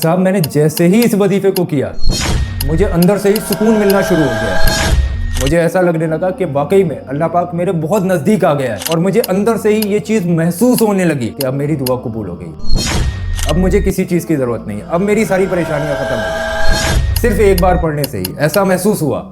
साहब मैंने जैसे ही इस वजीफे को किया मुझे अंदर से ही सुकून मिलना शुरू हो गया। मुझे ऐसा लगने लगा कि वाकई में अल्लाह पाक मेरे बहुत नज़दीक आ गया है और मुझे अंदर से ही ये चीज़ महसूस होने लगी कि अब मेरी दुआ कबूल हो गई। अब मुझे किसी चीज़ की ज़रूरत नहीं है, अब मेरी सारी परेशानियां ख़त्म हो गई। सिर्फ एक बार पढ़ने से ही ऐसा महसूस हुआ।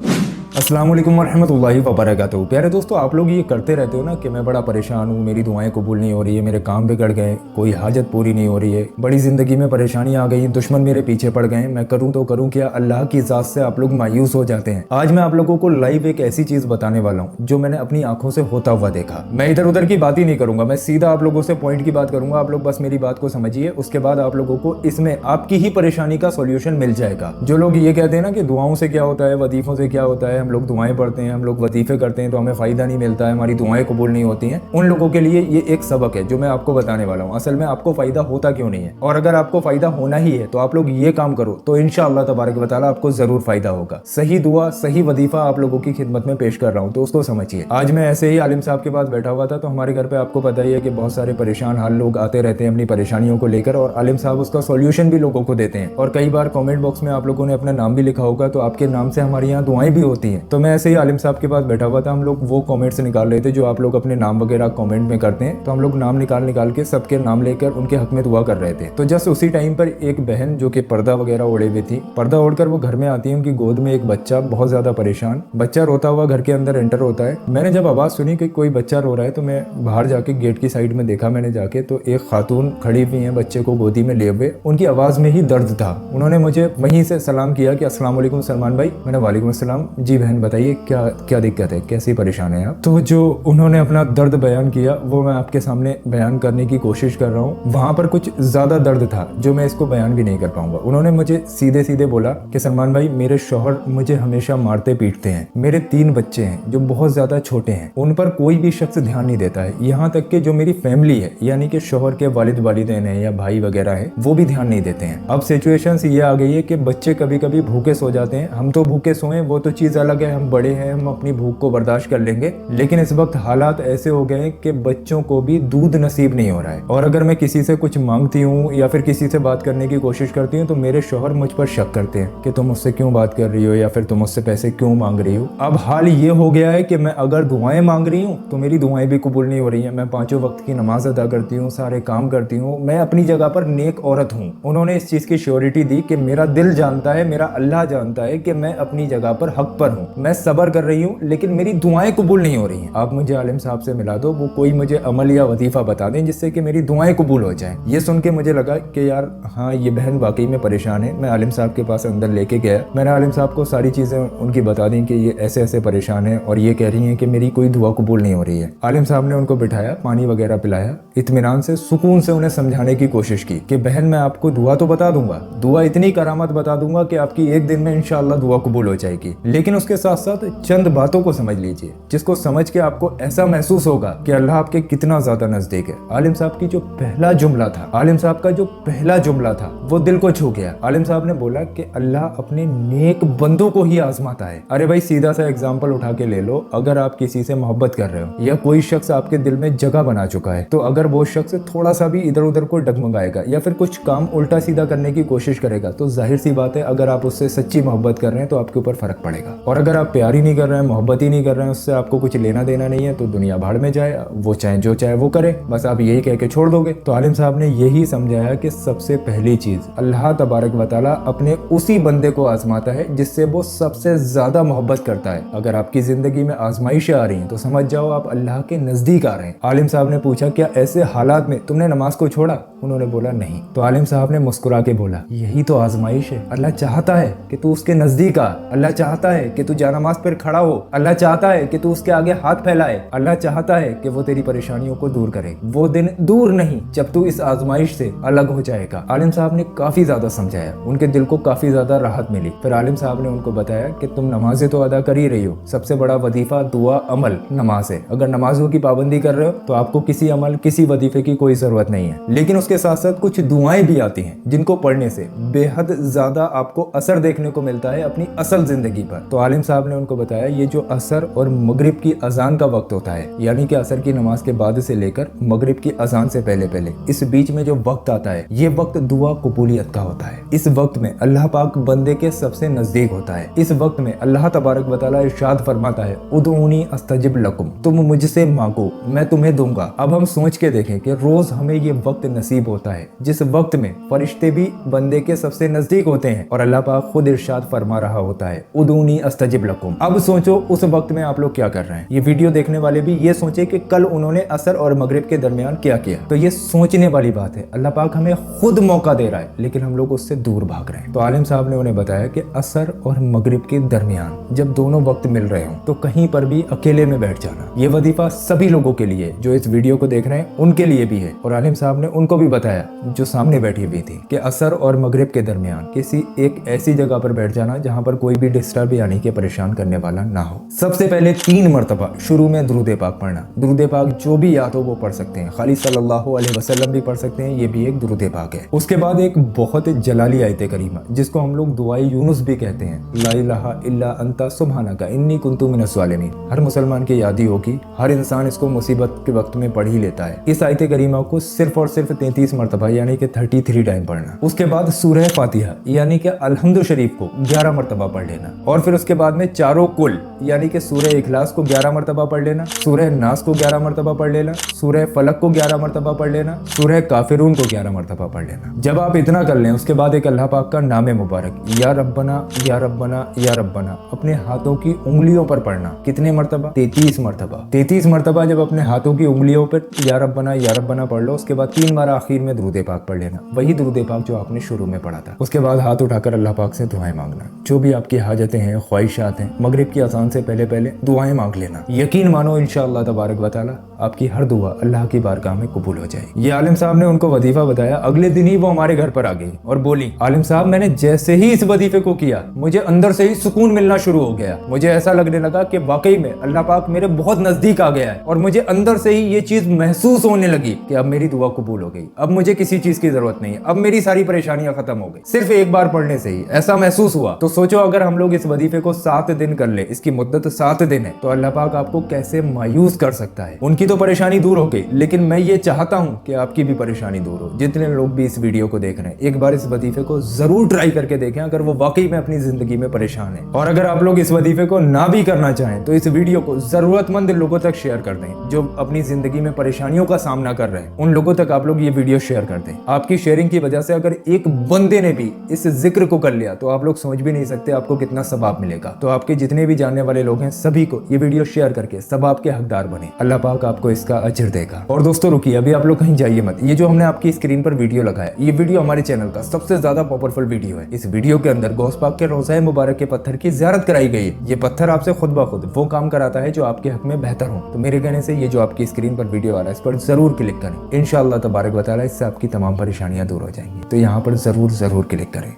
अस्सलाम वालेकुम रहमतुल्लाहि व बरकातहू। प्यारे दोस्तों, आप लोग ये करते रहते हो ना कि मैं बड़ा परेशान हूँ, मेरी दुआएं कबूल नहीं हो रही है, मेरे काम बिगड़ गए, कोई हाजत पूरी नहीं हो रही है, बड़ी ज़िंदगी में परेशानियाँ आ गई, दुश्मन मेरे पीछे पड़ गए, मैं करूँ तो करूँ क्या। अल्लाह की ज़ात से आप लोग मायूस हो जाते हैं। आज मैं आप लोगों को लाइव एक ऐसी चीज़ बताने वाला हूँ जो मैंने अपनी आंखों से होता हुआ देखा। मैं इधर उधर की बात ही नहीं करूँगा, मैं सीधा आप लोगों से पॉइंट की बात करूँगा। आप लोग बस मेरी बात को समझिए, उसके बाद आप लोगों को इसमें आपकी ही परेशानी का सोल्यूशन मिल जाएगा। जो लोग ये कहते हैं ना कि दुआओं से क्या होता है, वजीफों से क्या होता है, हम लोग दुआएं पढ़ते हैं, हम लोग वजीफे करते हैं तो हमें फायदा नहीं मिलता है, हमारी दुआएं कबूल नहीं होती हैं, उन लोगों के लिए ये एक सबक है जो मैं आपको बताने वाला हूँ। असल में आपको फायदा होता क्यों नहीं है, और अगर आपको फायदा होना ही है तो आप लोग ये काम करो तो इंशाअल्लाह तबारक व तआला आपको जरूर फायदा होगा। सही दुआ सही वजीफा आप लोगों की खिदमत में पेश कर रहा हूँ, तो उसको समझिए। आज मैं ऐसे ही आलिम साहब के पास बैठा हुआ था, तो हमारे घर पे आपको पता ही है कि बहुत सारे परेशान हाल लोग आते रहते हैं अपनी परेशानियों को लेकर, और आलिम साहब उसका सोल्यूशन भी लोगों को देते हैं। और कई बार कॉमेंट बॉक्स में आप लोगों ने अपना नाम भी लिखा होगा, तो आपके नाम से हमारे यहाँ दुआएं भी होती हैं। तो मैं ऐसे ही आलिम साहब के पास बैठा हुआ था, हम लोग वो कमेंट्स निकाल रहे थे जो आप लोग अपने नाम वगैरह कमेंट में करते हैं, तो हम लोग नाम निकाल के सबके नाम लेकर उनके हक में दुआ कर रहे थे। तो जस्ट उसी टाइम पर एक बहन जो कि पर्दा वगैरह ओढ़े हुई थी, पर्दा ओढ़कर वो घर में आती है, उनकी गोद में एक बच्चा बहुत ज्यादा परेशान, बच्चा रोता हुआ घर के अंदर एंटर होता है। मैंने जब आवाज सुनी कि कोई बच्चा रो रहा है तो मैं बाहर जाके गेट की साइड में देखा, मैंने जाके तो एक खातून खड़ी हुई है बच्चे को गोदी में लिए हुए, उनकी आवाज में ही दर्द था। उन्होंने मुझे वहीं से सलाम किया कि अस्सलाम वालेकुम सलमान भाई। मैंने वालेकुम अस्सलाम। जी बहन बताइए क्या क्या दिक्कत है, कैसी परेशान है आप। तो जो उन्होंने अपना दर्द बयान किया वो मैं आपके सामने बयान करने की कोशिश कर रहा हूँ। वहाँ पर कुछ ज़्यादा दर्द था जो मैं इसको बयान भी नहीं कर पाऊंगा। उन्होंने मुझे सीधे सीधे बोला कि सलमान भाई, मेरे शौहर मुझे हमेशा मारते पीटते हैं, मेरे 3 बच्चे हैं जो बहुत ज़्यादा छोटे हैं, उन पर कोई भी शख्स ध्यान नहीं देता है, यहाँ तक कि जो मेरी फैमिली है यानी कि शौहर के वालिद वालिदैन हैं या भाई वगैरह है वो भी ध्यान नहीं देते हैं। अब सिचुएशन ये आ गई है कि बच्चे कभी कभी भूखे सो जाते हैं, हम तो भूखे सोएं वो तो चीज़ अलग है, हम बड़े हैं, हम अपनी भूख को बर्दाश्त कर लेंगे, लेकिन इस वक्त हालात ऐसे हो गए कि बच्चों को भी दूध नसीब नहीं हो रहा है। और अगर मैं किसी से कुछ मांगती हूँ या फिर किसी से बात करने की कोशिश करती हूँ तो मेरे शौहर मुझ पर शक करते हैं कि तुम मुझसे क्यों बात कर रही हो या फिर तुम मुझसे पैसे क्यों मांग रही हो। अब हाल ये हो गया है कि मैं अगर दुआएं मांग रही हूँ तो मेरी दुआएं भी कबूल नहीं हो रही हैं। मैं 5 वक्त की नमाज अदा करती हूँ, सारे काम करती हूँ, मैं अपनी जगह पर नेक औरत हूँ। उन्होंने इस चीज़ की श्योरिटी दी कि मेरा दिल जानता है, मेरा अल्लाह जानता है कि मैं अपनी जगह पर हक पर हूँ, मैं सब्र कर रही हूँ, लेकिन मेरी दुआएं कबूल नहीं हो रही हैं। आप मुझे आलिम साहब से मिला दो, वो कोई मुझे अमल या वजीफा बता दें जिससे कि मेरी दुआएं कबूल हो जाएं। ये सुन के मुझे लगा कि यार हाँ, ये बहन वाकई में परेशान है। मैं आलिम साहब के पास अंदर लेके गया, मैंने आलिम साहब को सारी चीज़ें उनकी बता दी कि ये ऐसे ऐसे परेशान है और ये कह रही हैं कि मेरी कोई दुआ कबूल नहीं हो रही है। आलिम साहब ने उनको बिठाया, पानी वगैरह पिलाया, इत्मीनान से सुकून से उन्हें समझाने की कोशिश की कि बहन मैं आपको दुआ तो बता दूंगा, दुआ इतनी करामत बता दूंगा कि आपकी एक दिन में इंशाअल्लाह दुआ कबूल हो जाएगी, लेकिन उसके साथ साथ चंद बातों को समझ लीजिए जिसको समझ के आपको ऐसा महसूस होगा कि अल्लाह आपके कितना ज्यादा नजदीक है। आलिम साहब की जो पहला जुमला था, आलिम साहब का जो पहला जुमला था वो दिल को छू गया। आलिम साहब ने बोला कि अल्लाह अपने नेक बंदों को ही आजमाता है। अरे भाई, सीधा सा एग्जांपल उठा के ले लो, अगर आप किसी से मोहब्बत कर रहे हो या कोई शख्स आपके दिल में जगह बना चुका है, तो अगर वो शख्स थोड़ा सा भी इधर उधर को डगमगाएगा या फिर कुछ काम उल्टा सीधा करने की कोशिश करेगा तो जाहिर सी बात है अगर आप उससे सच्ची मोहब्बत कर रहे हैं तो आपके ऊपर फर्क पड़ेगा। और अगर आप प्यार ही नहीं कर रहे हैं, मोहब्बत ही नहीं कर रहे हैं, उससे आपको कुछ लेना देना नहीं है, तो दुनिया भाड़ में जाए, वो चाहे जो चाहे वो करे, बस आप यही कह के छोड़ दोगे। तो आलिम साहब ने यही समझाया कि सबसे पहली चीज अल्लाह तबारक व तआला अपने उसी बंदे को आजमाता है जिससे वो सबसे ज्यादा मोहब्बत करता है। अगर आपकी जिंदगी में आजमाइशें आ रही हैं तो समझ जाओ आप अल्लाह के नजदीक आ रहे हैं। आलिम साहब ने पूछा क्या ऐसे हालात में तुमने नमाज को छोड़ा? उन्होंने बोला नहीं। तो आलिम साहब ने मुस्कुरा के बोला यही तो आजमाइश है, अल्लाह चाहता है कि तू उसके नजदीक आ, अल्लाह चाहता है कि तू जानमाज पर खड़ा हो, अल्लाह चाहता है कि तू उसके आगे हाथ फैलाए, अल्लाह चाहता है कि वो तेरी परेशानियों को दूर करे। वो दिन दूर नहीं जब तू इस आजमाइश से अलग हो जाएगा। आलिम साहब ने काफी ज्यादा समझाया, उनके दिल को काफी ज्यादा राहत मिली। फिर आलिम साहब ने उनको बताया कि तुम नमाजें तो अदा कर ही रही हो, सबसे बड़ा वजीफा दुआ अमल नमाज है। अगर नमाजों की पाबंदी कर रहे हो तो आपको किसी अमल किसी वजीफे की कोई जरूरत नहीं है, लेकिन उसके साथ साथ कुछ दुआएं भी आती हैं जिनको पढ़ने से बेहद ज्यादा आपको असर देखने को मिलता है अपनी असल जिंदगी पर। तो आलिम आलिम साहब ने उनको बताया ये जो असर और मगरिब की अजान का वक्त होता है, यानी कि असर की नमाज के बाद से लेकर मगरिब की अजान से पहले पहले इस बीच में जो वक्त आता है, ये वक्त दुआ कबूलियत का होता है। इस वक्त में अल्लाह पाक बंदे के सबसे नजदीक होता है। इस वक्त में अल्लाह तबारक व तआला इरशाद फरमाता है, उदऊनी अस्तजिब लकुम, तुम मुझसे मांगो मैं तुम्हें दूंगा। अब हम सोच के देखें कि रोज हमें ये वक्त नसीब होता है जिस वक्त में फरिश्ते भी बंदे के सबसे नजदीक होते हैं और अल्लाह पाक खुद इरशाद फरमा रहा होता है, उदऊनी अस्तजिब लकुम। अब सोचो उस वक्त में आप लोग क्या कर रहे हैं। ये वीडियो देखने वाले भी ये सोचे कि कल उन्होंने असर और मगरिब के दरमियान क्या किया। तो ये सोचने वाली बात है। अल्लाह पाक हमें खुद मौका दे रहा है लेकिन हम लोग उससे दूर भाग रहे हैं। तो आलिम साहब ने उन्हें बताया कि असर और मगरिब के दरमियान जब दोनों वक्त मिल रहे हों तो कहीं पर भी अकेले में बैठ जाना, ये वजीफा सभी लोगों के लिए जो इस वीडियो को देख रहे हैं उनके लिए भी है। और आलिम साहब ने उनको भी बताया जो सामने बैठी हुई थी कि असर और मगरिब के दरमियान किसी एक ऐसी जगह पर बैठ जाना जहां पर कोई भी डिस्टर्ब यानी कि परेशान करने वाला ना हो। सबसे पहले 3 मरतबा शुरू में दुरूद पाक पढ़ना। दुरूद पाक जो भी याद हो वो पढ़ सकते हैं, खाली सल्लल्लाहु अलैहि वसल्लम भी पढ़ सकते हैं, ये भी एक दुरूद पाक है। उसके बाद एक बहुत जलाली आयत करीमा जिसको हम लोग दुआए यूनुस भी कहते हैं, ला इलाहा इल्ला अंता सुब्हानका इन्नी कुन्तु मिनज़ ज़ालिमीन। हर मुसलमान की याद ही होगी, हर इंसान इसको मुसीबत के वक्त में पढ़ ही लेता है। इस आयत करीमा को सिर्फ और सिर्फ 33 मरतबा यानी कि 33 टाइम पढ़ना। उसके बाद सूरह फातिहा यानी कि अलहम्दु शरीफ को 11 मरतबा पढ़ लेना। और फिर उसके बाद में चारों कुल यानी कि सूरह इखलास को 11 मरतबा पढ़ लेना, सूरह नास को 11 मरतबा पढ़ लेना, सूरह फलक को 11 मरतबा पढ़ लेना, सूरह काफिरून को 11 मरतबा पढ़ लेना। जब आप इतना कर लें उसके बाद एक अल्लाह पाक का नाम मुबारक या रब्बना या रब्बना या रब्बना अपने हाथों की उंगलियों पर पढ़ना। कितने मरतबा? 33 मरतबा। 33 मरतबा जब अपने हाथों की उंगलियों पर या रब्बना पढ़ लो, उसके बाद 3 बार आखिर में दुरूद पाक पढ़ लेना, वही दुरूद पाक जो आपने शुरू में पढ़ा था। उसके बाद हाथ उठाकर अल्लाह पाक से दुआएं मांगना। जो भी आपकी हाजतें हैं, ख्वाहिशात हैं, मगरिब की अज़ान से पहले पहले दुआएं मांग लेना। यकीन मानो इंशाअल्लाह तबारक व तआला आपकी हर दुआ अल्लाह की बारगाह में कबूल हो जाएगी। ये आलिम साहब ने उनको वजीफा बताया। अगले दिन ही वो हमारे घर पर आ गई और बोली, आलिम साहब मैंने जैसे ही इस वजीफे को किया मुझे अंदर से ही सुकून मिलना शुरू हो गया। मुझे ऐसा लगने लगा कि वाकई में अल्लाह पाक मेरे बहुत नजदीक आ गया है और मुझे अंदर से ही ये चीज महसूस होने लगी कि अब मेरी दुआ कबूल हो गई, अब मुझे किसी चीज की जरूरत नहीं है, अब मेरी सारी परेशानियां खत्म हो गई। सिर्फ एक बार पढ़ने से ही ऐसा महसूस हुआ। तो सोचो अगर हम लोग इस वजीफे को 7 दिन कर ले, इसकी मुद्दत 7 दिन है, तो अल्लाह पाक आपको कैसे मायूस कर सकता है। उनकी तो परेशानी दूर हो गई लेकिन मैं ये चाहता हूं कि आपकी भी परेशानी दूर हो। जितने लोग भी इस वीडियो को देख रहे हैं एक बार इस वजीफे को जरूर ट्राई करके देखें अगर वो वाकई में अपनी जिंदगी में परेशान है। और अगर आप लोग इस वजीफे को ना भी करना चाहें तो इस वीडियो को जरूरतमंद लोगों तक शेयर कर दें जो अपनी जिंदगी में परेशानियों का सामना कर रहे हैं। उन लोगों तक आप लोग ये वीडियो शेयर कर दें। आपकी शेयरिंग की वजह से अगर एक बंदे ने भी इस जिक्र को कर लिया तो आप लोग समझ भी नहीं सकते आपको कितना सवाब मिलेगा। तो आपके जितने भी जानने वाले लोग हैं सभी को ये वीडियो शेयर करके सवाब के हकदार बने। अल्लाह पाक आपको इसका अजर देगा। और दोस्तों रुकिए, अभी आप लोग कहीं जाइए मत। ये जो हमने आपकी स्क्रीन पर वीडियो लगाया, ये वीडियो हमारे चैनल का सबसे ज्यादा पावरफुल वीडियो है। इस वीडियो के अंदर गौस पाक के रोज़ा मुबारक के पत्थर की ज़ियारत कराई गई है। ये पत्थर आपसे खुद ब खुद वो काम कराता है जो आपके हक में बेहतर हो। तो मेरे कहने से ये जो आपकी स्क्रीन पर वीडियो आ रहा है इस पर जरूर क्लिक करें। इंशाअल्लाह तबारक व तआला इससे आपकी तमाम परेशानियां दूर हो जाएंगी। तो यहाँ पर जरूर क्लिक करें।